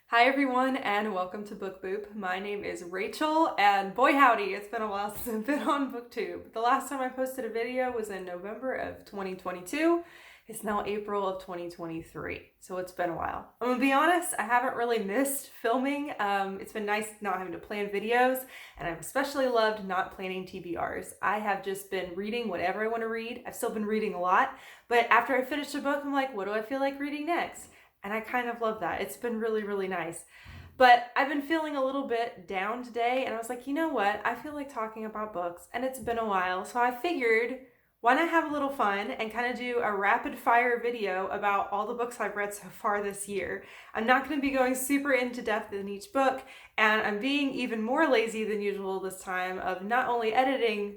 Hi everyone and welcome to Book Boop. My name is Rachel and boy howdy, it's been a while since I've been on BookTube. The last time I posted a video was in November of 2022. It's now April of 2023, so it's been a while. I'm gonna be honest, I haven't really missed filming. It's been nice not having to plan videos, and I've especially loved not planning TBRs. I have just been reading whatever I want to read. I've still been reading a lot, but after I finish a book, I'm like, what do I feel like reading next? And I kind of love that. It's been really, really nice. But I've been feeling a little bit down today, and I was like, you know what? I feel like talking about books, and it's been a while. So I figured, why not have a little fun and kind of do a rapid fire video about all the books I've read so far this year. I'm not going to be going super into depth in each book, and I'm being even more lazy than usual this time of not only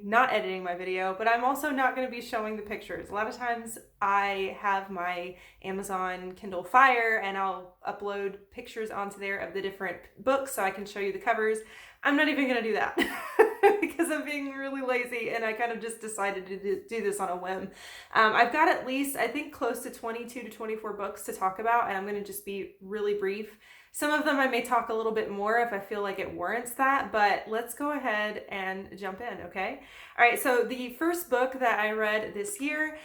not editing my video, but I'm also not going to be showing the pictures. A lot of times I have my Amazon Kindle Fire and I'll upload pictures onto there of the different books so I can show you the covers. I'm not even going to do that because I'm being really lazy and I kind of just decided to do this on a whim. I've got at least, I think, close to 22 to 24 books to talk about, and I'm going to just be really brief. Some of them I may talk a little bit more if I feel like it warrants that, but let's go ahead and jump in, okay? All right, so the first book that I read this year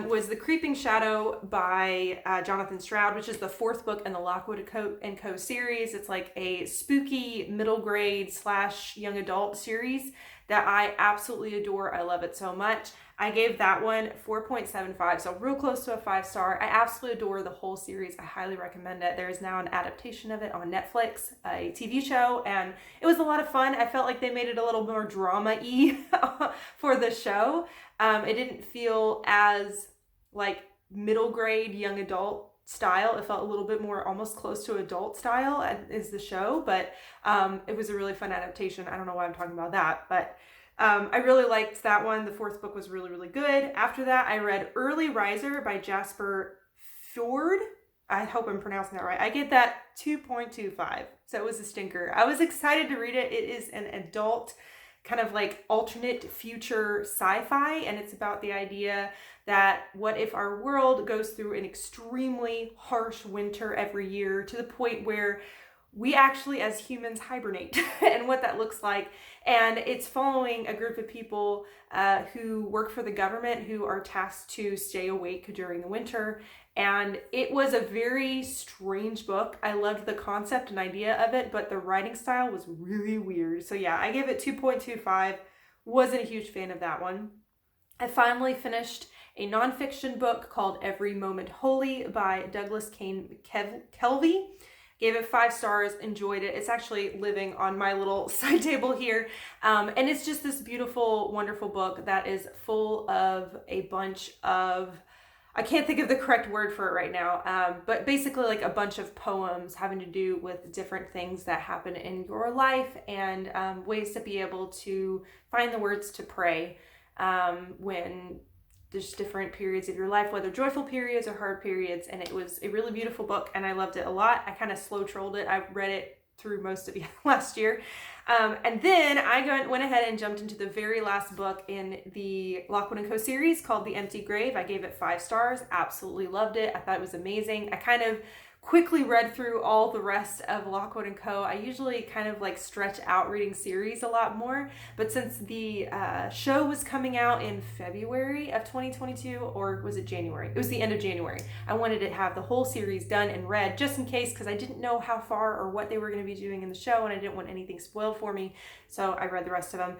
was The Creeping Shadow by Jonathan Stroud, which is the fourth book in the Lockwood & Co. series. It's like a spooky middle grade / young adult series that I absolutely adore. I love it so much. I gave that one 4.75, so real close to a 5-star. I absolutely adore the whole series. I highly recommend it. There is now an adaptation of it on Netflix, a TV show, and it was a lot of fun. I felt like they made it a little more drama-y for the show. It didn't feel as like middle grade, young adult style. It felt a little bit more almost close to adult style as the show, but it was a really fun adaptation. I don't know why I'm talking about that, but I really liked that one. The fourth book was really, really good. After that, I read Early Riser by Jasper Fforde. I hope I'm pronouncing that right. I get that 2.25, so it was a stinker. I was excited to read it. It is an adult kind of like alternate future sci-fi, and it's about the idea that what if our world goes through an extremely harsh winter every year to the point where we actually as humans hibernate and what that looks like. And it's following a group of people who work for the government who are tasked to stay awake during the winter. And it was a very strange book. I loved the concept and idea of it, but the writing style was really weird. So yeah, I gave it 2.25. Wasn't a huge fan of that one. I finally finished a nonfiction book called Every Moment Holy by Douglas Kaine McKelvey. Gave it 5 stars, enjoyed it. It's actually living on my little side table here. And it's just this beautiful, wonderful book that is full of a bunch of, I can't think of the correct word for it right now, but basically like a bunch of poems having to do with different things that happen in your life and ways to be able to find the words to pray when there's different periods of your life, whether joyful periods or hard periods, and it was a really beautiful book, and I loved it a lot. I kind of slow trolled it. I read it through most of last year. And then I went ahead and jumped into the very last book in the Lockwood & Co. series called The Empty Grave. I gave it 5 stars. Absolutely loved it. I thought it was amazing. I kind of quickly read through all the rest of Lockwood & Co. I usually kind of like stretch out reading series a lot more, but since the show was coming out in February of 2022, or was it January? It was the end of January. I wanted to have the whole series done and read just in case, because I didn't know how far or what they were going to be doing in the show, and I didn't want anything spoiled for me, so I read the rest of them.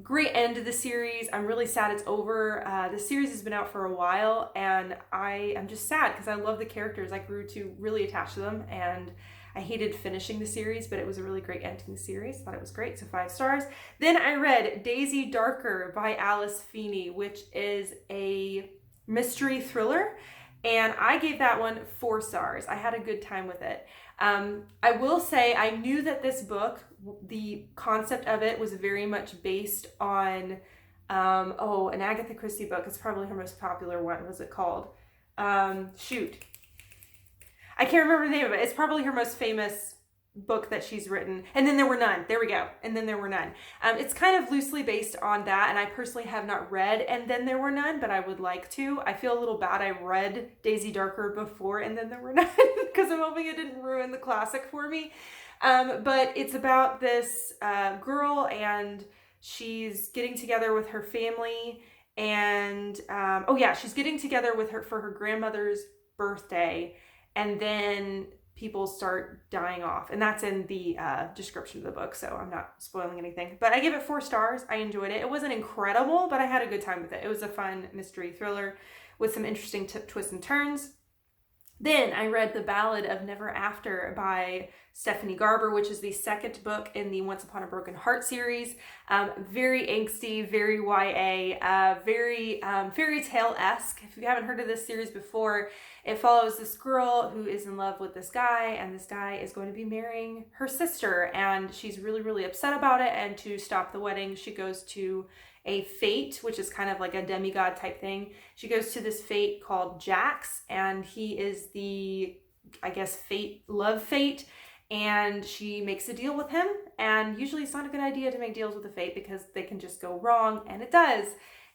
Great end to the series. I'm really sad it's over. The series has been out for a while, and I am just sad because I love the characters. I grew to really attach to them, and I hated finishing the series, but it was a really great end to the series. Thought it was great, so 5 stars. Then I read Daisy Darker by Alice Feeney, which is a mystery thriller, and I gave that one 4 stars. I had a good time with it. I will say I knew that this book, the concept of it was very much based on an Agatha Christie book. It's probably her most popular one. What was it called? Shoot. I can't remember the name of it. It's probably her most famous book that she's written. And Then There Were None. There we go. And Then There Were None. It's kind of loosely based on that, and I personally have not read And Then There Were None, but I would like to. I feel a little bad I read Daisy Darker before And Then There Were None because I'm hoping it didn't ruin the classic for me. But it's about this girl, and she's getting together with her family, and she's getting together with her for her grandmother's birthday, and then people start dying off, and that's in the description of the book, so I'm not spoiling anything. But I give it 4 stars. I enjoyed it. It wasn't incredible, but I had a good time with it. It was a fun mystery thriller with some interesting twists and turns. Then I read The Ballad of Never After by Stephanie Garber, which is the second book in the Once Upon a Broken Heart series. Very angsty, very YA, very fairy tale-esque. If you haven't heard of this series before, it follows this girl who is in love with this guy, and this guy is going to be marrying her sister, and she's really, really upset about it. And to stop the wedding, she goes to a fate, which is kind of like a demigod type thing. She goes to this fate called Jax, and he is the, I guess, love fate, and she makes a deal with him. And usually it's not a good idea to make deals with the fate because they can just go wrong, and it does.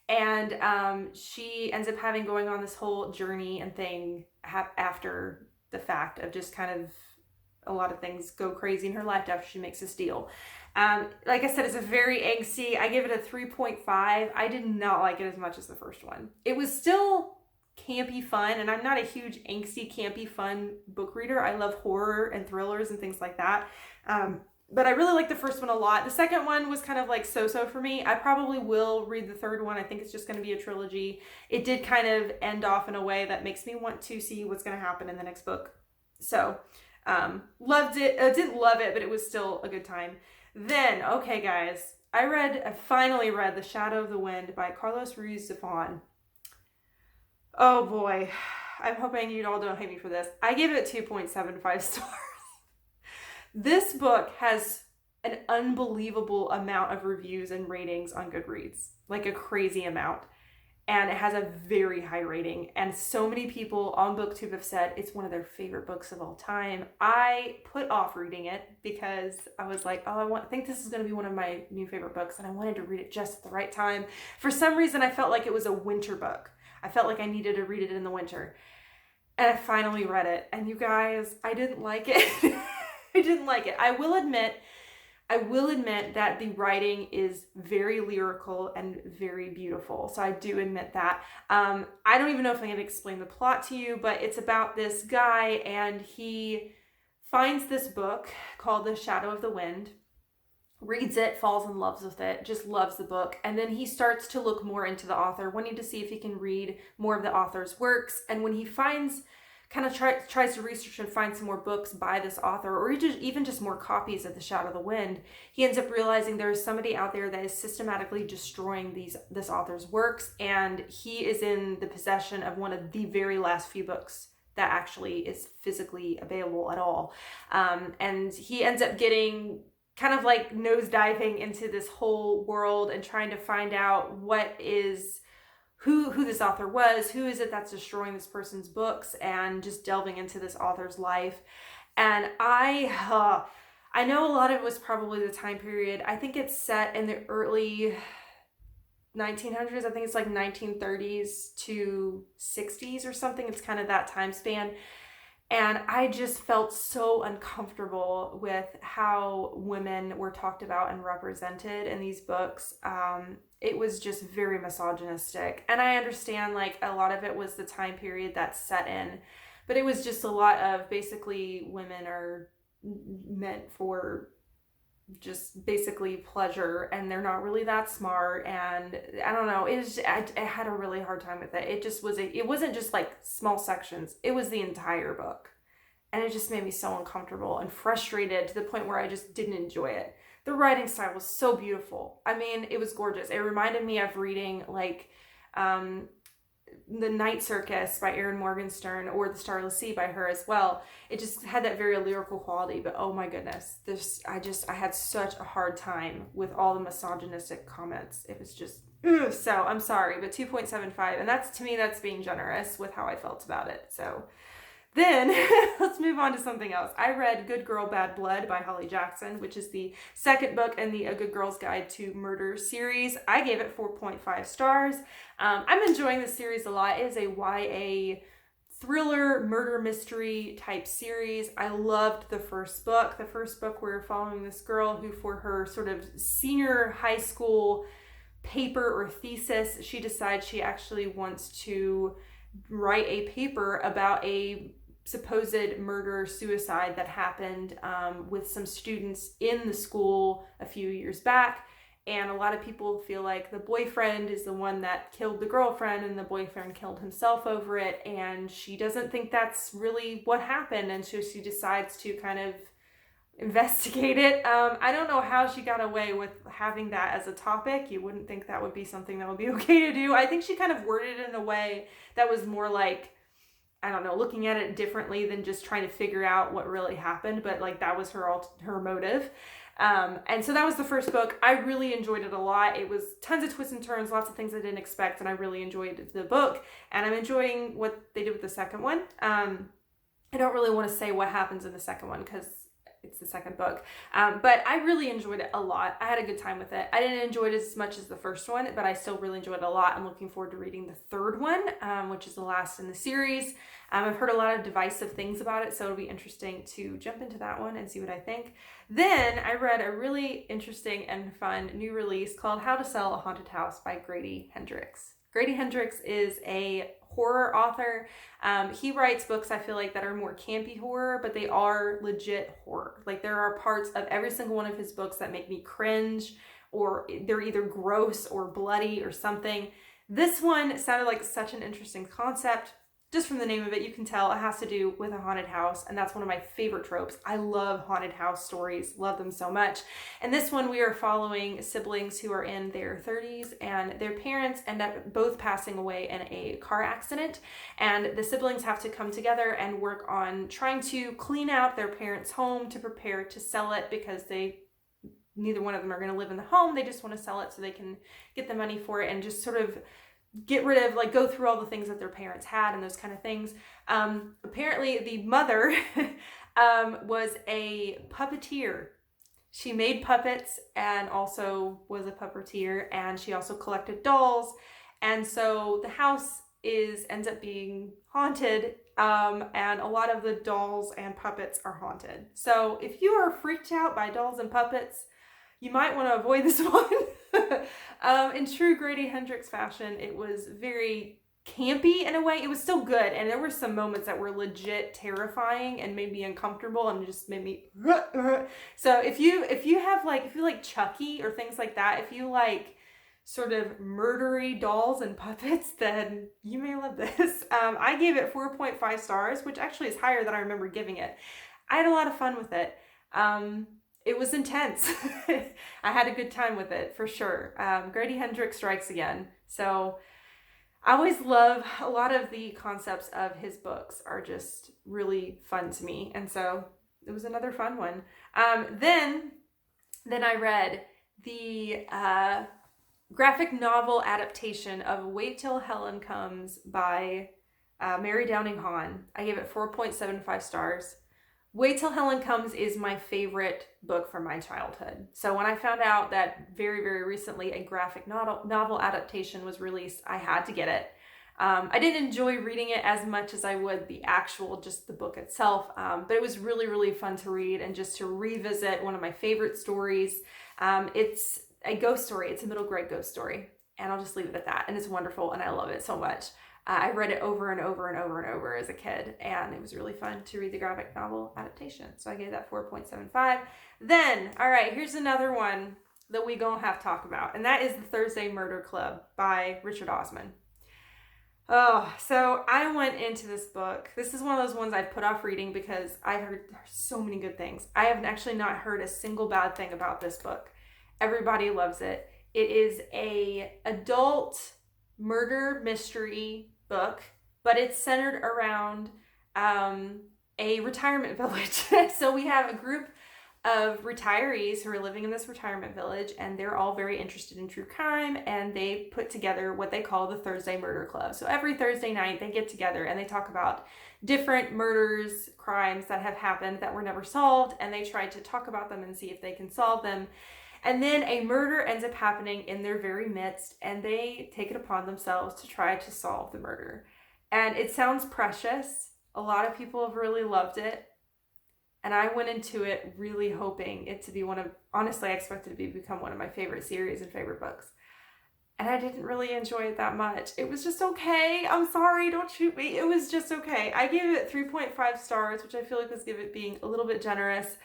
And she ends up going on this whole journey and thing after the fact of just kind of a lot of things go crazy in her life after she makes this deal. Like I said, it's a very angsty. I give it a 3.5. I did not like it as much as the first one. It was still campy fun, and I'm not a huge angsty, campy, fun book reader. I love horror and thrillers and things like that. But I really liked the first one a lot. The second one was kind of like so-so for me. I probably will read the third one. I think it's just going to be a trilogy. It did kind of end off in a way that makes me want to see what's going to happen in the next book. So, loved it. I didn't love it, but it was still a good time. Then, okay guys, I finally read The Shadow of the Wind by Carlos Ruiz Zafon. Oh boy, I'm hoping you all don't hate me for this. I gave it 2.75 stars. This book has an unbelievable amount of reviews and ratings on Goodreads, like a crazy amount. And it has a very high rating. And so many people on BookTube have said it's one of their favorite books of all time. I put off reading it because I was like, oh, I think this is going to be one of my new favorite books. And I wanted to read it just at the right time. For some reason, I felt like it was a winter book. I felt like I needed to read it in the winter. And I finally read it. And you guys, I didn't like it. I didn't like it. I will admit that the writing is very lyrical and very beautiful. So I do admit that. I don't even know if I'm going to explain the plot to you, but it's about this guy, and he finds this book called The Shadow of the Wind, reads it, falls in love with it, just loves the book. And then he starts to look more into the author, wanting to see if he can read more of the author's works. And when he tries to research and find some more books by this author, or even just more copies of The Shadow of the Wind, he ends up realizing there is somebody out there that is systematically destroying this author's works, and he is in the possession of one of the very last few books that actually is physically available at all. And he ends up getting kind of like nosediving into this whole world and trying to find out who this author was, who is it that's destroying this person's books, and just delving into this author's life. And I know a lot of it was probably the time period. I think it's set in the early 1900s. I think it's like 1930s to 60s or something. It's kind of that time span. And I just felt so uncomfortable with how women were talked about and represented in these books. It was just very misogynistic. And I understand like a lot of it was the time period that's set in, but it was just a lot of basically women are meant for just basically pleasure, and they're not really that smart. And I don't know, I had a really hard time with it. It wasn't just like small sections, it was the entire book. And it just made me so uncomfortable and frustrated to the point where I just didn't enjoy it. The writing style was so beautiful. I mean, it was gorgeous. It reminded me of reading like The Night Circus by Erin Morgenstern, or The Starless Sea by her as well. It just had that very lyrical quality, but oh my goodness, I had such a hard time with all the misogynistic comments. It was just, so I'm sorry, but 2.75, and to me, that's being generous with how I felt about it. So Then let's move on to something else. I read Good Girl, Bad Blood by Holly Jackson, which is the second book in the A Good Girl's Guide to Murder series. I gave it 4.5 stars. I'm enjoying this series a lot. It is a YA thriller, murder mystery type series. I loved the first book. The first book, we're following this girl who, for her sort of senior high school paper or thesis, she decides she actually wants to write a paper about a supposed murder-suicide that happened with some students in the school a few years back. And a lot of people feel like the boyfriend is the one that killed the girlfriend and the boyfriend killed himself over it. And she doesn't think that's really what happened. And so she decides to kind of investigate it. I don't know how she got away with having that as a topic. You wouldn't think that would be something that would be okay to do. I think she kind of worded it in a way that was more like, I don't know, looking at it differently than just trying to figure out what really happened. But like that was her motive. And so that was the first book. I really enjoyed it a lot. It was tons of twists and turns, lots of things I didn't expect, and I really enjoyed the book. And I'm enjoying what they did with the second one. I don't really want to say what happens in the second one because it's the second book. But I really enjoyed it a lot. I had a good time with it. I didn't enjoy it as much as the first one, but I still really enjoyed it a lot. I'm looking forward to reading the third one, which is the last in the series. I've heard a lot of divisive things about it, so it'll be interesting to jump into that one and see what I think. Then I read a really interesting and fun new release called How to Sell a Haunted House by Grady Hendrix. Grady Hendrix is a horror author. He writes books, I feel like, that are more campy horror, but they are legit horror. Like there are parts of every single one of his books that make me cringe, or they're either gross or bloody or something. This one sounded like such an interesting concept. Just from the name of it, you can tell it has to do with a haunted house, and that's one of my favorite tropes. I love haunted house stories, love them so much. And this one, we are following siblings who are in their 30s, and their parents end up both passing away in a car accident, and the siblings have to come together and work on trying to clean out their parents' home to prepare to sell it, because neither one of them are going to live in the home. They just want to sell it so they can get the money for it and just sort of get rid of, like, go through all the things that their parents had and those kind of things. Apparently the mother was a puppeteer. She made puppets and also was a puppeteer, and she also collected dolls. And so the house ends up being haunted, and a lot of the dolls and puppets are haunted. So if you are freaked out by dolls and puppets, you might want to avoid this one. In true Grady Hendrix fashion, it was very campy in a way. It was still good, and there were some moments that were legit terrifying and made me uncomfortable and just made me so if you like Chucky or things like that, if you like sort of murdery dolls and puppets, then you may love this. I gave it 4.5 stars, which actually is higher than I remember giving it. I had a lot of fun with it. It was intense. I had a good time with it, for sure. Grady Hendrix strikes again. So I always love, a lot of the concepts of his books are just really fun to me. And so it was another fun one. Then I read the graphic novel adaptation of Wait Till Helen Comes by Mary Downing Hahn. I gave it 4.75 stars. Wait Till Helen Comes is my favorite book from my childhood. So when I found out that very, very recently a graphic novel adaptation was released, I had to get it. I didn't enjoy reading it as much as I would just the book itself, but it was really, really fun to read and just to revisit one of my favorite stories. It's a ghost story. It's a middle grade ghost story, and I'll just leave it at that. And it's wonderful, and I love it so much. I read it over and over and over and over as a kid, and it was really fun to read the graphic novel adaptation. So I gave that 4.75. Then, all right, here's another one that we gonna have to talk about, and that is The Thursday Murder Club by Richard Osman. Oh, so I went into this book. This is one of those ones I've put off reading because I heard so many good things. I have actually not heard a single bad thing about this book. Everybody loves it. It is a adult murder mystery book, but it's centered around a retirement village. So we have a group of retirees who are living in this retirement village, and they're all very interested in true crime, and they put together what they call the Thursday Murder Club. So every Thursday night they get together and they talk about different murders, crimes that have happened that were never solved, and they try to talk about them and see if they can solve them. And then a murder ends up happening in their very midst, and they take it upon themselves to try to solve the murder. And it sounds precious. A lot of people have really loved it. And I went into it really hoping it to be honestly, I expected it to become one of my favorite series and favorite books. And I didn't really enjoy it that much. It was just okay. I'm sorry, don't shoot me. It was just okay. I gave it 3.5 stars, which I feel like was being a little bit generous.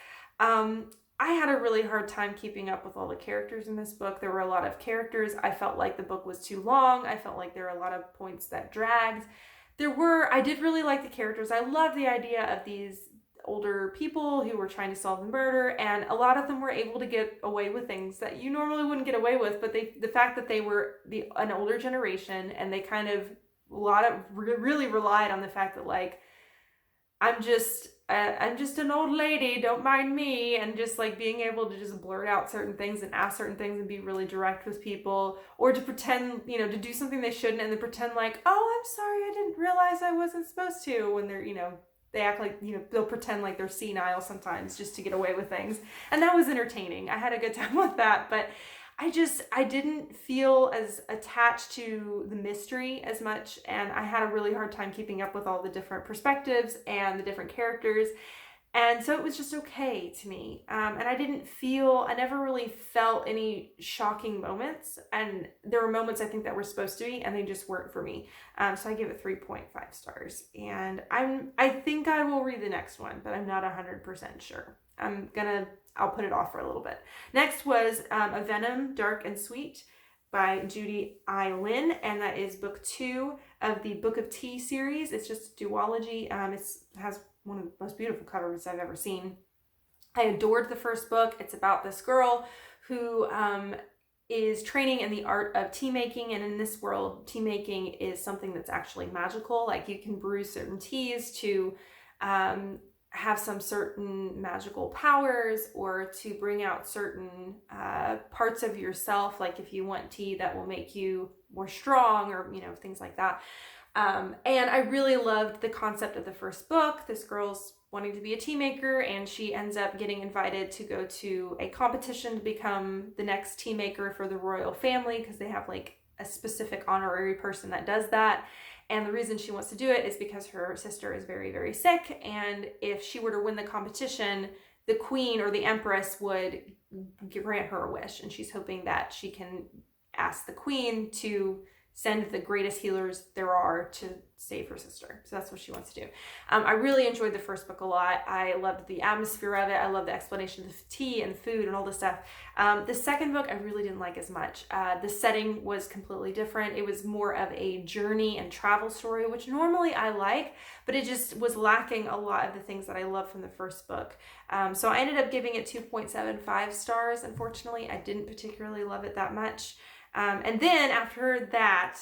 I had a really hard time keeping up with all the characters in this book. There were a lot of characters. I felt like the book was too long. I felt like there were a lot of points that dragged. I did really like the characters. I loved the idea of these older people who were trying to solve the murder, and a lot of them were able to get away with things that you normally wouldn't get away with, but the fact that they were an older generation, and they kind of really relied on the fact that, like, I'm just an old lady, don't mind me, and just like being able to just blurt out certain things and ask certain things and be really direct with people, or to pretend, to do something they shouldn't and then pretend like, oh, I'm sorry, I didn't realize I wasn't supposed to, when they're, they act like, they'll pretend like they're senile sometimes just to get away with things. And that was entertaining. I had a good time with that, but I didn't feel as attached to the mystery as much, and I had a really hard time keeping up with all the different perspectives and the different characters, and so it was just okay to me. And I never really felt any shocking moments, and there were moments I think that were supposed to be, and they just weren't for me. So I give it 3.5 stars, and I think I will read the next one, but I'm not 100% sure. I'll put it off for a little bit. Next was A Venom, Dark and Sweet by Judy I. Lin, and that is book 2 of the Book of Tea series. It's just a duology. It has one of the most beautiful covers I've ever seen. I adored the first book. It's about this girl who is training in the art of tea making, and in this world, tea making is something that's actually magical. Like, you can brew certain teas to have some certain magical powers, or to bring out certain parts of yourself, like if you want tea that will make you more strong, or things like that. And I really loved the concept of the first book. This girl's wanting to be a tea maker, and she ends up getting invited to go to a competition to become the next tea maker for the royal family, because they have like a specific honorary person that does that. And the reason she wants to do it is because her sister is very, very sick. And if she were to win the competition, the queen or the empress would grant her a wish. And she's hoping that she can ask the queen to send the greatest healers there are to save her sister. So that's what she wants to do. I really enjoyed the first book a lot. I loved the atmosphere of it. I loved the explanation of the tea and food and all this stuff. The second book I really didn't like as much. The setting was completely different. It was more of a journey and travel story, which normally I like, but it just was lacking a lot of the things that I loved from the first book. So I ended up giving it 2.75 stars. Unfortunately, I didn't particularly love it that much. And then after that,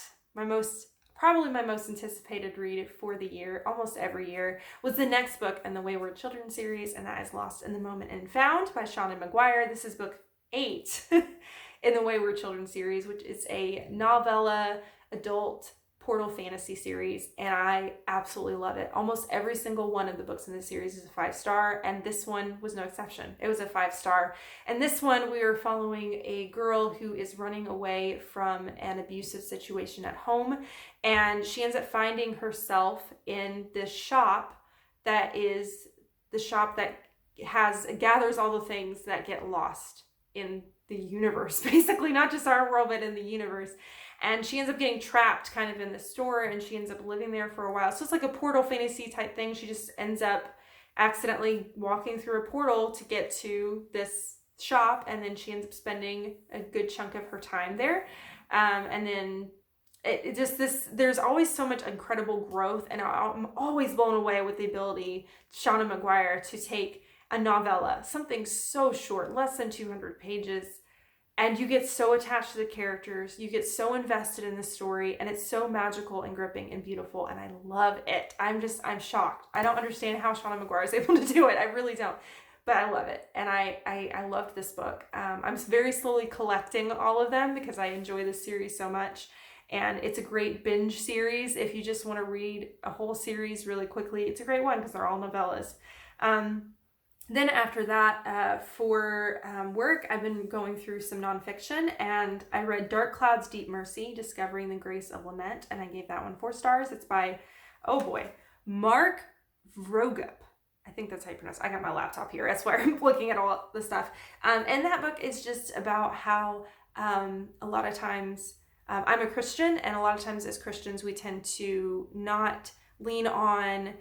probably my most anticipated read for the year, almost every year, was the next book in the Wayward Children series, and that is Lost in the Moment and Found by Seanan McGuire. This is book 8 in the Wayward Children series, which is a novella, adult portal fantasy series, and I absolutely love it. Almost every single one of the books in this series is a 5-star, and this one was no exception. It was a 5-star. And this one, we are following a girl who is running away from an abusive situation at home, and she ends up finding herself in this shop that is the shop that gathers all the things that get lost in the universe, basically, not just our world, but in the universe. And she ends up getting trapped kind of in the store, and she ends up living there for a while. So it's like a portal fantasy type thing. She just ends up accidentally walking through a portal to get to this shop, and then she ends up spending a good chunk of her time there. And then there's always so much incredible growth, and I'm always blown away with the ability, Seanan McGuire, to take a novella, something so short, less than 200 pages, and you get so attached to the characters, you get so invested in the story, and it's so magical and gripping and beautiful, and I love it. I'm shocked. I don't understand how Seanan McGuire is able to do it. I really don't. but I love it. And I loved this book. I'm very slowly collecting all of them because I enjoy this series so much. And it's a great binge series. If you just want to read a whole series really quickly, it's a great one because they're all novellas. Then after that, for work, I've been going through some nonfiction, and I read Dark Clouds, Deep Mercy, Discovering the Grace of Lament, and I gave that one 4 stars. It's by, oh boy, Mark Vroegop. I think that's how you pronounce it. I got my laptop here. That's why I'm looking at all the stuff. And that book is just about how a lot of times, I'm a Christian, and a lot of times as Christians, we tend to not lean on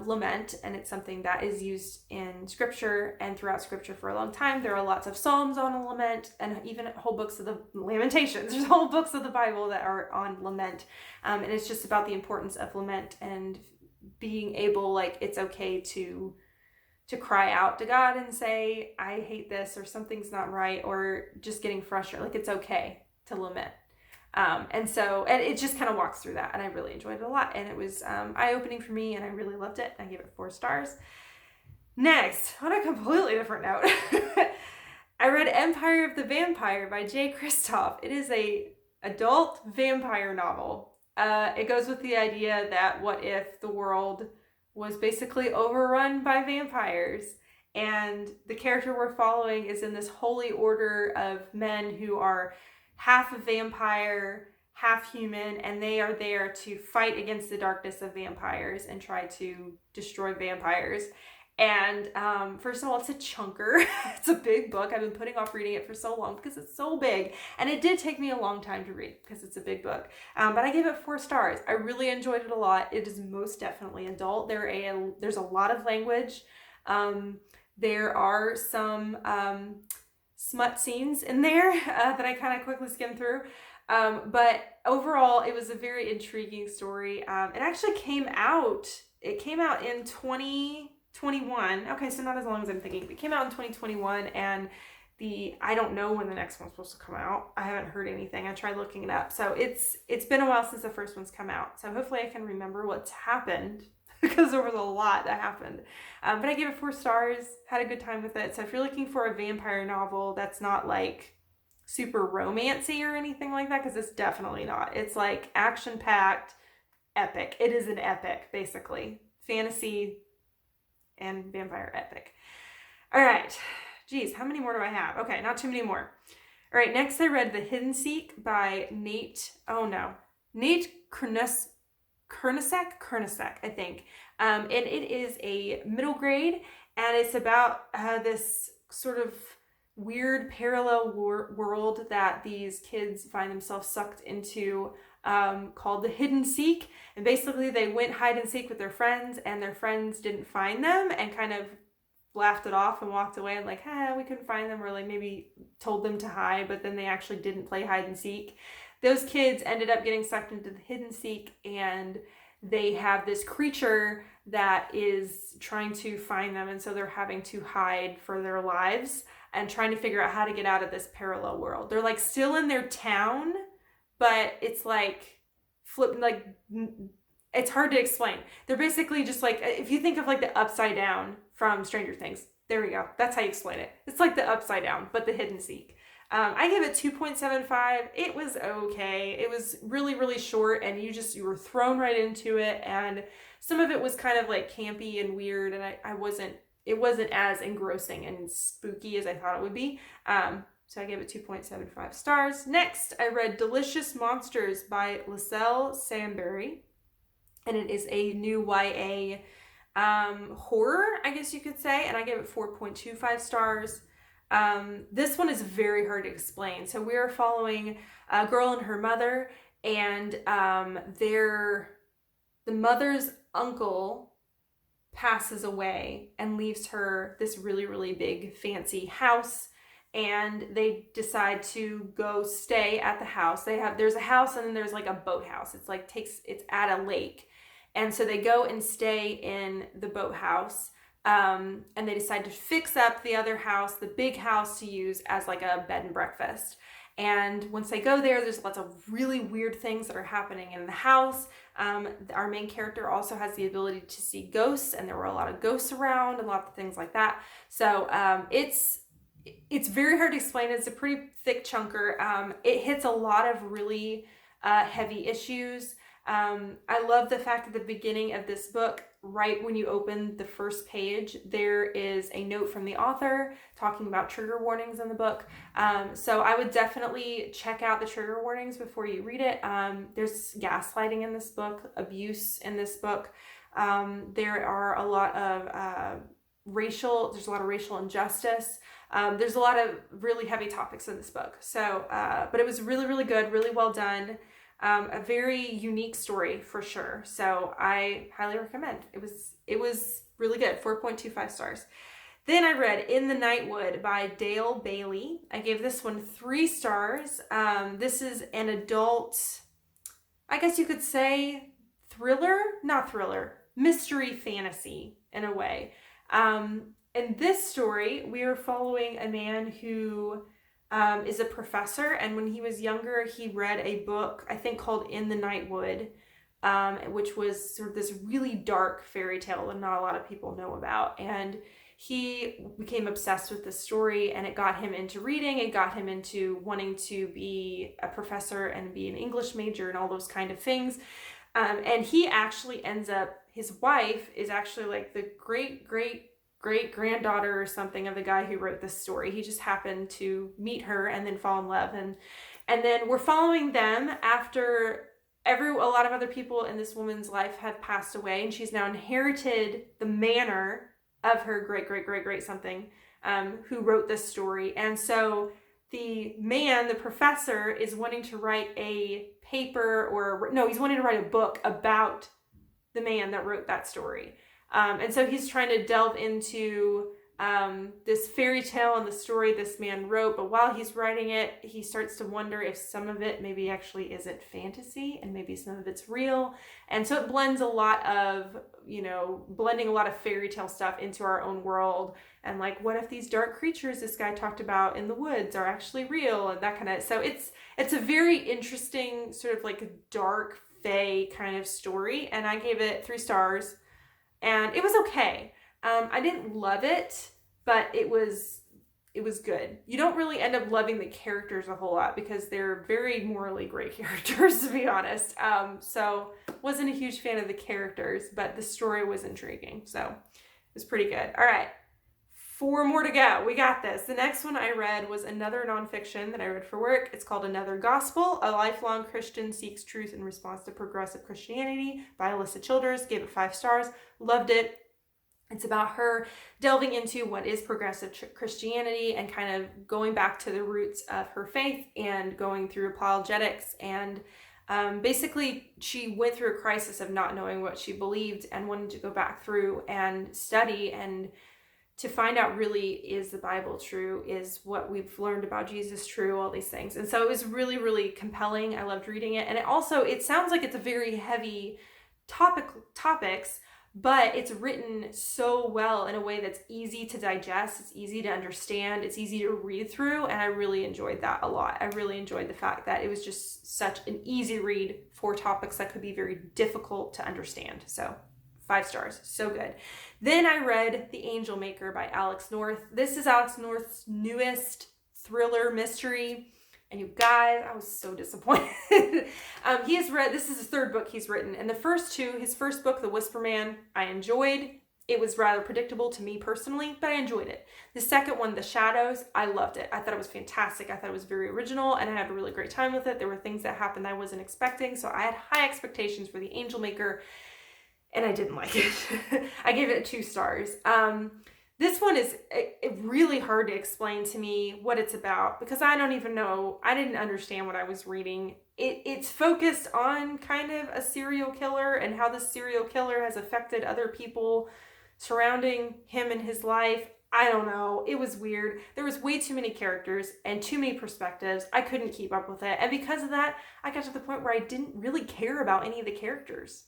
lament, and it's something that is used in scripture and throughout scripture for a long time. There are lots of psalms on lament, and even whole books of the Lamentations. There's whole books of the Bible that are on lament, and it's just about the importance of lament and being able, like, it's okay to cry out to God and say, I hate this, or something's not right, or just getting frustrated. Like, it's okay to lament. And it just kind of walks through that, and I really enjoyed it a lot, and it was eye-opening for me, and I really loved it. I gave it 4 stars. Next, on a completely different note, I read Empire of the Vampire by J. Kristoff. It is a adult vampire novel. It goes with the idea that what if the world was basically overrun by vampires, and the character we're following is in this holy order of men who are half a vampire, half human, and they are there to fight against the darkness of vampires and try to destroy vampires. And first of all, it's a chunker. It's a big book. I've been putting off reading it for so long because it's so big. And it did take me a long time to read because it's a big book. But I gave it 4 stars. I really enjoyed it a lot. It is most definitely adult. There's a lot of language. There are some smut scenes in there that I kind of quickly skimmed through. But overall, it was a very intriguing story. It actually came out in 2021. Okay, so not as long as I'm thinking. It came out in 2021, and I don't know when the next one's supposed to come out. I haven't heard anything. I tried looking it up. So it's been a while since the first one's come out. So hopefully I can remember what's happened because there was a lot that happened. But I gave it 4 stars, had a good time with it. So if you're looking for a vampire novel that's not like super romancy or anything like that, because it's definitely not. It's like action-packed, epic. It is an epic, basically. Fantasy and vampire epic. All right. Geez, how many more do I have? Okay, not too many more. All right, next I read The Hiddenseek by Nate Cernosek, I think. And it is a middle grade, and it's about this sort of weird parallel world that these kids find themselves sucked into, called the Hiddenseek. And basically they went hide and seek with their friends, and their friends didn't find them and kind of laughed it off and walked away and like, we couldn't find them, or like maybe told them to hide, but then they actually didn't play hide and seek. Those kids ended up getting sucked into the Hiddenseek, and they have this creature that is trying to find them, and so they're having to hide for their lives and trying to figure out how to get out of this parallel world. They're like still in their town, but it's like it's hard to explain. They're basically just like, if you think of like the Upside Down from Stranger Things, there we go. That's how you explain it. It's like the Upside Down, but the Hiddenseek. I gave it 2.75. It was okay. It was really, really short, and you were thrown right into it, and some of it was kind of like campy and weird, and it wasn't as engrossing and spooky as I thought it would be. So I gave it 2.75 stars. Next, I read Delicious Monsters by Liselle Sambury, and it is a new YA horror, I guess you could say, and I gave it 4.25 stars. This one is very hard to explain. So we are following a girl and her mother, and the mother's uncle passes away and leaves her this really, really big fancy house, and they decide to go stay at the house. There's a house, and then there's like a boathouse. It's at a lake. And so they go and stay in the boathouse. And they decide to fix up the other house, the big house, to use as like a bed and breakfast. And once they go there, there's lots of really weird things that are happening in the house. Our main character also has the ability to see ghosts, and there were a lot of ghosts around and lots of things like that. So it's very hard to explain. It's a pretty thick chunker. It hits a lot of really heavy issues. I love the fact at the beginning of this book, right when you open the first page, there is a note from the author talking about trigger warnings in the book. So I would definitely check out the trigger warnings before you read it. There's gaslighting in this book, abuse in this book. There are a lot of there's a lot of racial injustice. There's a lot of really heavy topics in this book. So, but it was really, really good, really well done. A very unique story for sure. So I highly recommend. It was really good. 4.25 stars. Then I read In the Nightwood by Dale Bailey. I gave this one 3 stars. This is an adult, I guess you could say mystery fantasy in a way. In this story, we are following a man who is a professor, and when he was younger, he read a book, I think called In the Nightwood, which was sort of this really dark fairy tale that not a lot of people know about. And he became obsessed with this story, and it got him into reading. It got him into wanting to be a professor and be an English major and all those kind of things. And he actually ends up, his wife is actually like the great-granddaughter or something of the guy who wrote this story. He just happened to meet her and then fall in love. And then we're following them after a lot of other people in this woman's life have passed away, and she's now inherited the manor of her great something, who wrote this story. And so the professor is wanting to write a paper, he's wanting to write a book about the man that wrote that story. And so he's trying to delve into this fairy tale and the story this man wrote. But while he's writing it, he starts to wonder if some of it maybe actually isn't fantasy and maybe some of it's real. And so it blends blending a lot of fairy tale stuff into our own world. And like, what if these dark creatures this guy talked about in the woods are actually real, and that kind of. So it's a very interesting sort of like a dark fae kind of story. And I gave it 3 stars. And it was okay. I didn't love it, but it was good. You don't really end up loving the characters a whole lot because they're very morally gray characters, to be honest. So wasn't a huge fan of the characters, but the story was intriguing. So it was pretty good. All right, 4 more to go. We got this. The next one I read was another nonfiction that I read for work. It's called Another Gospel, A Lifelong Christian Seeks Truth in Response to Progressive Christianity by Alyssa Childers. Gave it 5 stars. Loved it. It's about her delving into what is progressive Christianity and kind of going back to the roots of her faith and going through apologetics. And basically, she went through a crisis of not knowing what she believed and wanted to go back through and study and to find out, really, is the Bible true? Is what we've learned about Jesus true? All these things. And so it was really, really compelling. I loved reading it. And it sounds like it's a very heavy topics, but it's written so well in a way that's easy to digest. It's easy to understand. It's easy to read through. And I really enjoyed that a lot. I really enjoyed the fact that it was just such an easy read for topics that could be very difficult to understand. So 5 stars. So good. Then I read The Angel Maker by Alex North. This is Alex North's newest thriller mystery. And you guys, I was so disappointed. This is his 3rd book he's written. And the first 2, his first book, The Whisper Man, I enjoyed. It was rather predictable to me personally, but I enjoyed it. The second one, The Shadows, I loved it. I thought it was fantastic. I thought it was very original, and I had a really great time with it. There were things that happened I wasn't expecting, so I had high expectations for The Angel Maker, and I didn't like it. I gave it 2 stars. This one is really hard to explain to me what it's about because I don't even know. I didn't understand what I was reading. It's focused on kind of a serial killer and how the serial killer has affected other people surrounding him in his life. I don't know. It was weird. There was way too many characters and too many perspectives. I couldn't keep up with it. And because of that, I got to the point where I didn't really care about any of the characters.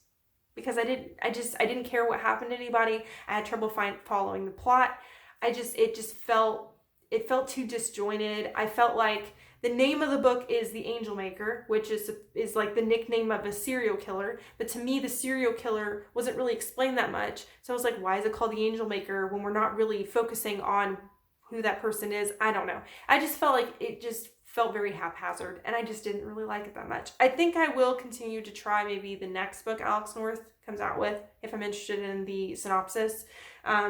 Because I didn't care what happened to anybody. I had trouble following the plot. It felt too disjointed. I felt like The name of the book is The Angel Maker, which is like the nickname of a serial killer. But to me, the serial killer wasn't really explained that much. So I was like, why is it called The Angel Maker when we're not really focusing on who that person is? I don't know. I just felt like it just felt very haphazard, and I just didn't really like it that much. I think I will continue to try maybe the next book Alex North comes out with, if I'm interested in the synopsis,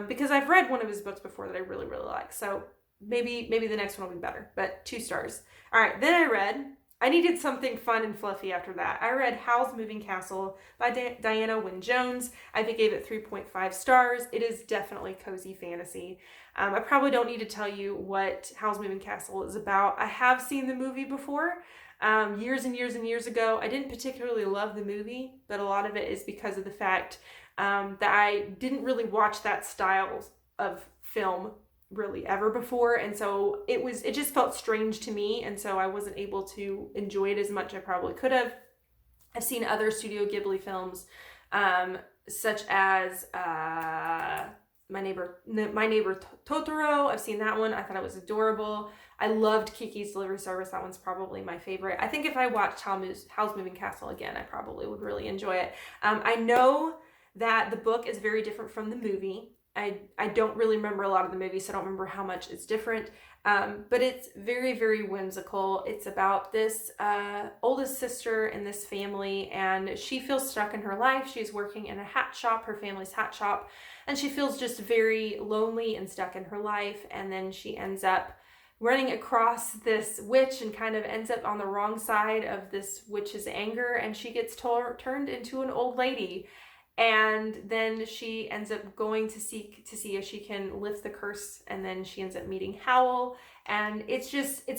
because I've read one of his books before that I really, really like. So maybe the next one will be better, but 2 stars. All right, then I needed something fun and fluffy after that. I read Howl's Moving Castle by Diana Wynne Jones. I gave it 3.5 stars. It is definitely cozy fantasy. I probably don't need to tell you what Howl's Moving Castle is about. I have seen the movie before, years and years and years ago. I didn't particularly love the movie, but a lot of it is because of the fact that I didn't really watch that style of film really ever before, and so it just felt strange to me, and so I wasn't able to enjoy it as much as I probably could have. I've seen other Studio Ghibli films, such as My Neighbor Totoro. I've seen that one. I thought it was adorable. I loved Kiki's Delivery Service. That one's probably my favorite. I think if I watched Howl's Moving Castle again, I probably would really enjoy it. I know that the book is very different from the movie. I don't really remember a lot of the movie, so I don't remember how much it's different. But it's very, very whimsical. It's about this oldest sister in this family, and she feels stuck in her life. She's working in a hat shop, her family's hat shop, and she feels just very lonely and stuck in her life. And then she ends up running across this witch and kind of ends up on the wrong side of this witch's anger, and she gets turned into an old lady. And then she ends up going to see if she can lift the curse, and then she ends up meeting Howl, and it's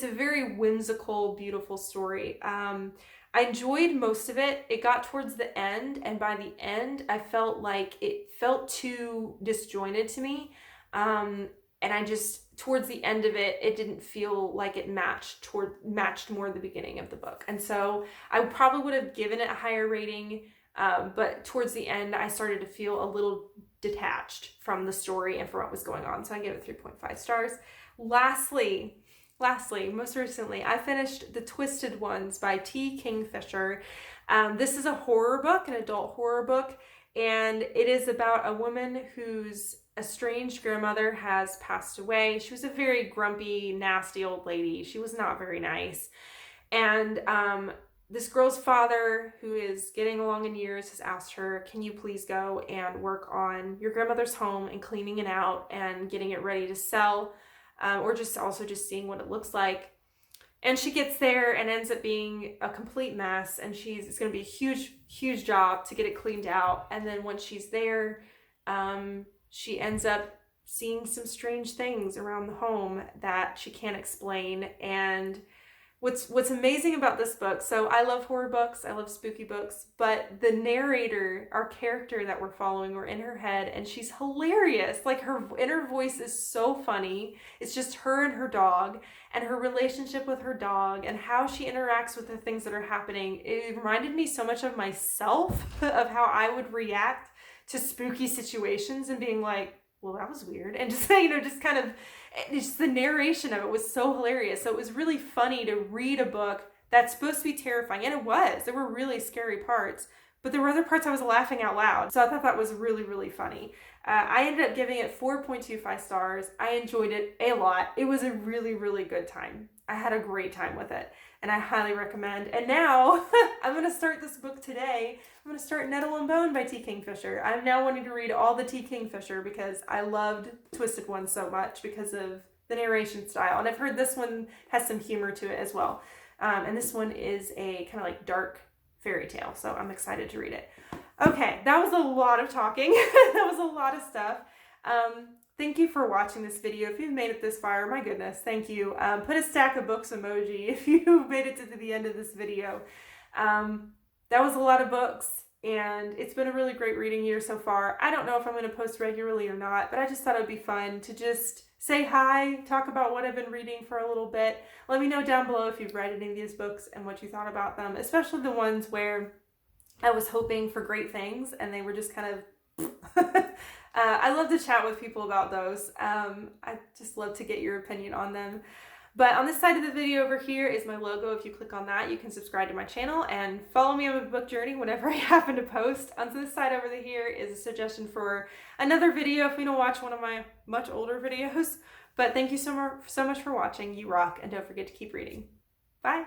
a very whimsical, beautiful story. I enjoyed most of it. It got towards the end, and by the end I felt like it felt too disjointed to me, and I just, towards the end of it, it didn't feel like it matched more the beginning of the book, and so I probably would have given it a higher rating. But towards the end, I started to feel a little detached from the story and from what was going on. So I gave it 3.5 stars. Lastly, most recently, I finished The Twisted Ones by T. Kingfisher. This is a horror book, an adult horror book, and it is about a woman whose estranged grandmother has passed away. She was a very grumpy, nasty old lady. She was not very nice. And, this girl's father, who is getting along in years, has asked her, can you please go and work on your grandmother's home and cleaning it out and getting it ready to sell, or just seeing what it looks like. And she gets there and ends up being a complete mess, and it's going to be a huge, huge job to get it cleaned out. And then once she's there, she ends up seeing some strange things around the home that she can't explain. And What's amazing about this book, so I love horror books, I love spooky books, but the narrator, our character that we're following, we're in her head, and she's hilarious. Like, her inner voice is so funny. It's just her and her dog, and her relationship with her dog, and how she interacts with the things that are happening. It reminded me so much of myself, of how I would react to spooky situations and being like, well, that was weird. And just, just the narration of it was so hilarious. So it was really funny to read a book that's supposed to be terrifying. And it was. There were really scary parts, but there were other parts I was laughing out loud. So I thought that was really, really funny. I ended up giving it 4.25 stars. I enjoyed it a lot. It was a really, really good time. I had a great time with it, and I highly recommend. And now I'm going to start this book today. I'm going to start Nettle and Bone by T. Kingfisher. I'm now wanting to read all the T. Kingfisher because I loved Twisted One so much because of the narration style. And I've heard this one has some humor to it as well. And this one is a kind of like dark fairy tale. So I'm excited to read it. Okay, that was a lot of talking. That was a lot of stuff. Thank you for watching this video. If you've made it this far, my goodness, thank you. Put a stack of books emoji if you made it to the end of this video. That was a lot of books, and it's been a really great reading year so far. I don't know if I'm going to post regularly or not, but I just thought it would be fun to just say hi, talk about what I've been reading for a little bit. Let me know down below if you've read any of these books and what you thought about them, especially the ones where I was hoping for great things and they were just kind of... I love to chat with people about those. I just love to get your opinion on them. But on this side of the video over here is my logo. If you click on that, you can subscribe to my channel and follow me on my book journey whenever I happen to post. On this side over here is a suggestion for another video if you don't watch one of my much older videos. But thank you so much for watching. You rock, and don't forget to keep reading. Bye.